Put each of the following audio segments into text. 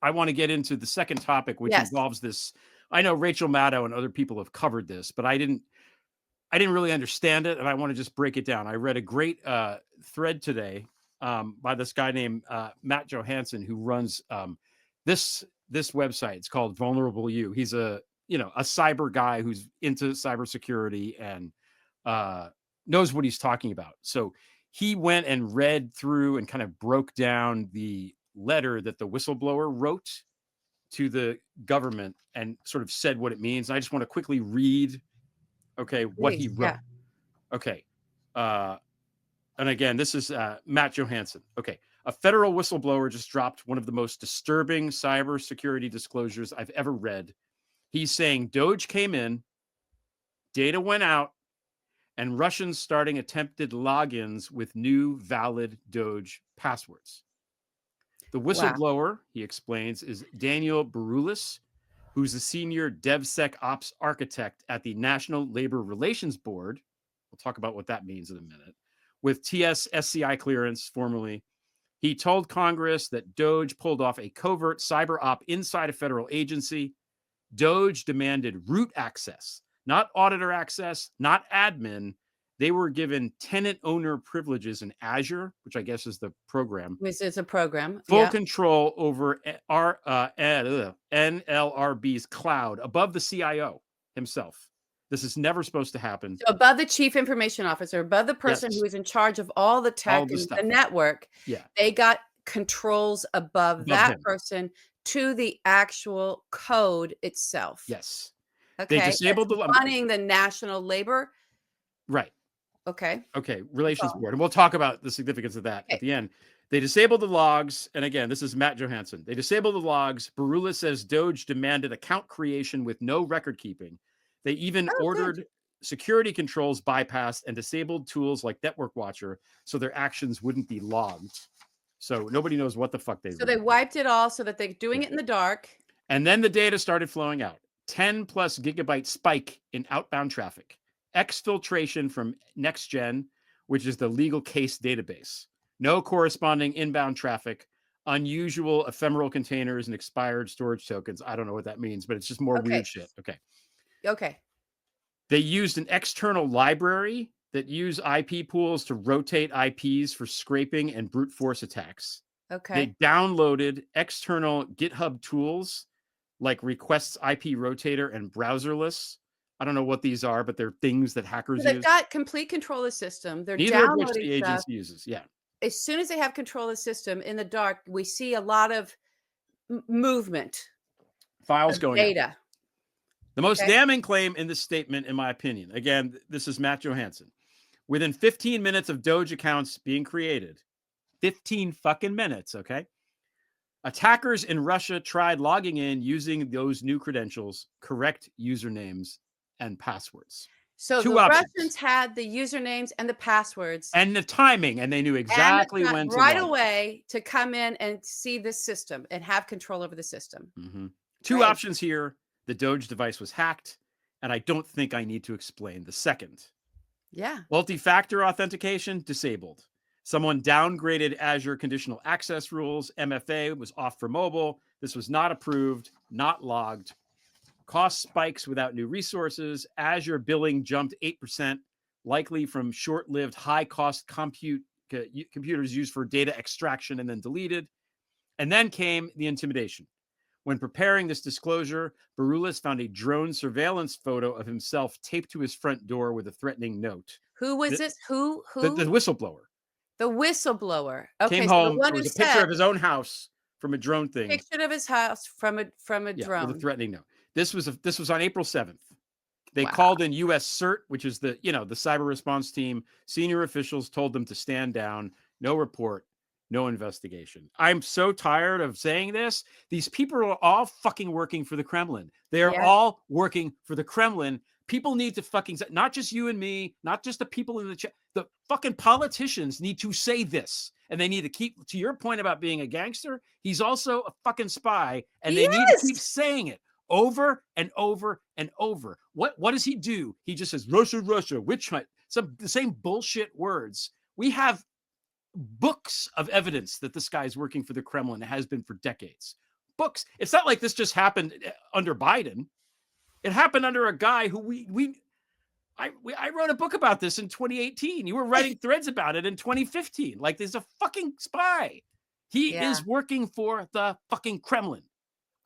I want to get into the second topic, which Yes. involves this. I know Rachel Maddow and other people have covered this, but I didn't really understand it, and I want to just break it down. I read a great thread today by this guy named Matt Johansson, who runs this website. It's called Vulnerable You. He's a cyber guy who's into cybersecurity and knows what he's talking about. So he went and read through and kind of broke down the letter that the whistleblower wrote to the government and sort of said what it means. And I just want to quickly read, what he Please. wrote. Yeah. Okay. And again, this is Matt Johansson. Okay. A federal whistleblower just dropped one of the most disturbing cybersecurity disclosures I've ever read. He's saying DOGE came in, data went out, and Russians starting attempted logins with new valid DOGE passwords. The whistleblower, he explains, is Daniel Baroulis, who's a senior DevSecOps architect at the National Labor Relations Board. We'll talk about what that means in a minute. With TS SCI clearance, formerly, he told Congress that DOGE pulled off a covert cyber op inside a federal agency. DOGE demanded root access, not auditor access, not admin. They were given tenant owner privileges in Azure, which I guess is the program. Which is a program. Full control over NLRB's cloud above the CIO himself. This is never supposed to happen. So above the chief information officer, above the person Yes. who is in charge of all the tech and the network, they got controls above that person to the actual code itself. Yes. Okay. They disabled the running the National Labor. Right. Okay. Relations Board. And we'll talk about the significance of that at the end. They disabled the logs. And again, this is Matt Johansson. They disabled the logs. Baroulis says DOGE demanded account creation with no record keeping. They even ordered security controls bypassed and disabled tools like Network Watcher so their actions wouldn't be logged. So nobody knows what the fuck they So they wiped it all so that they're doing it in the dark. And then the data started flowing out. 10 plus gigabyte spike in outbound traffic. Exfiltration from NextGen, which is the legal case database. No corresponding inbound traffic. Unusual ephemeral containers and expired storage tokens. I don't know what that means, but it's just more weird shit. Okay. They used an external library that use IP pools to rotate IPs for scraping and brute force attacks. They downloaded external GitHub tools like requests IP rotator and browserless. I don't know what these are, but they're things that hackers use. They've got complete control of the system. They're neither of which downloading the stuff. agency uses. Yeah. As soon as they have control of the system in the dark, we see a lot of movement. Files going data. out. The most damning claim in this statement, in my opinion, again, this is Matt Johansson. Within 15 minutes of DOGE accounts being created, 15 fucking minutes, okay? Attackers in Russia tried logging in using those new credentials, correct usernames, and passwords. So the Russians had the usernames and the passwords. And the timing, and they knew exactly when to right away to come in and see the system and have control over the system. Mm-hmm. Two options here. The DOGE device was hacked, and I don't think I need to explain the second. Yeah. Multi-factor authentication disabled. Someone downgraded Azure conditional access rules. MFA was off for mobile. This was not approved, not logged. Cost spikes without new resources. Azure billing jumped 8%, likely from short-lived high-cost computers used for data extraction and then deleted. And then came the intimidation. When preparing this disclosure, Baroulis found a drone surveillance photo of himself taped to his front door with a threatening note. Who was this? Who? The whistleblower. The whistleblower. Okay, came so home. the one There who was a picture of his own house from a drone thing. Picture of his house from a drone with a threatening note. This was on April 7th. They called in U.S. CERT, which is the cyber response team. Senior officials told them to stand down. No report. No investigation. I'm so tired of saying this. These people are all fucking working for the Kremlin. They are all working for the Kremlin. People need to fucking, not just you and me, not just the people in the chat, the fucking politicians need to say this. And they need to keep, to your point about being a gangster, he's also a fucking spy. And they need to keep saying it over and over and over. What does he do? He just says, Russia, witch hunt. The same bullshit words. We have books of evidence that this guy is working for the Kremlin. It has been for decades. books. It's not like this just happened under Biden. It happened under a guy who I wrote a book about this in 2018. You were writing threads about it in 2015. Like, there's a fucking spy. He is working for the fucking Kremlin.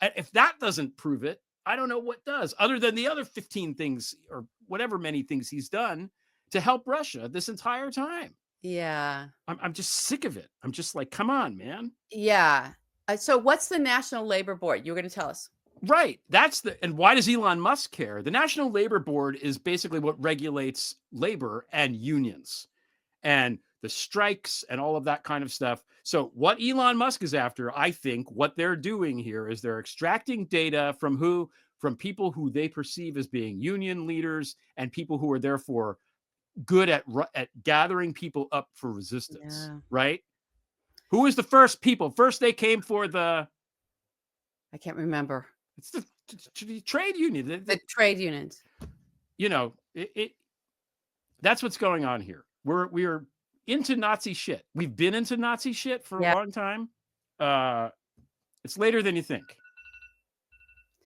And if that doesn't prove it, I don't know what does, other than the other 15 things or whatever many things he's done to help Russia this entire time. Yeah. I'm just sick of it. I'm just like, come on, man. Yeah. So what's the National Labor Board? You were going to tell us. Right. And why does Elon Musk care? The National Labor Board is basically what regulates labor and unions and the strikes and all of that kind of stuff. So what Elon Musk is after, I think what they're doing here is they're extracting data from people who they perceive as being union leaders and people who are therefore good at gathering people up for resistance, right? Who was the first people? First, they came for I can't remember. It's the trade union. The trade unions. You know, that's what's going on here. We're into Nazi shit. We've been into Nazi shit for a long time. It's later than you think.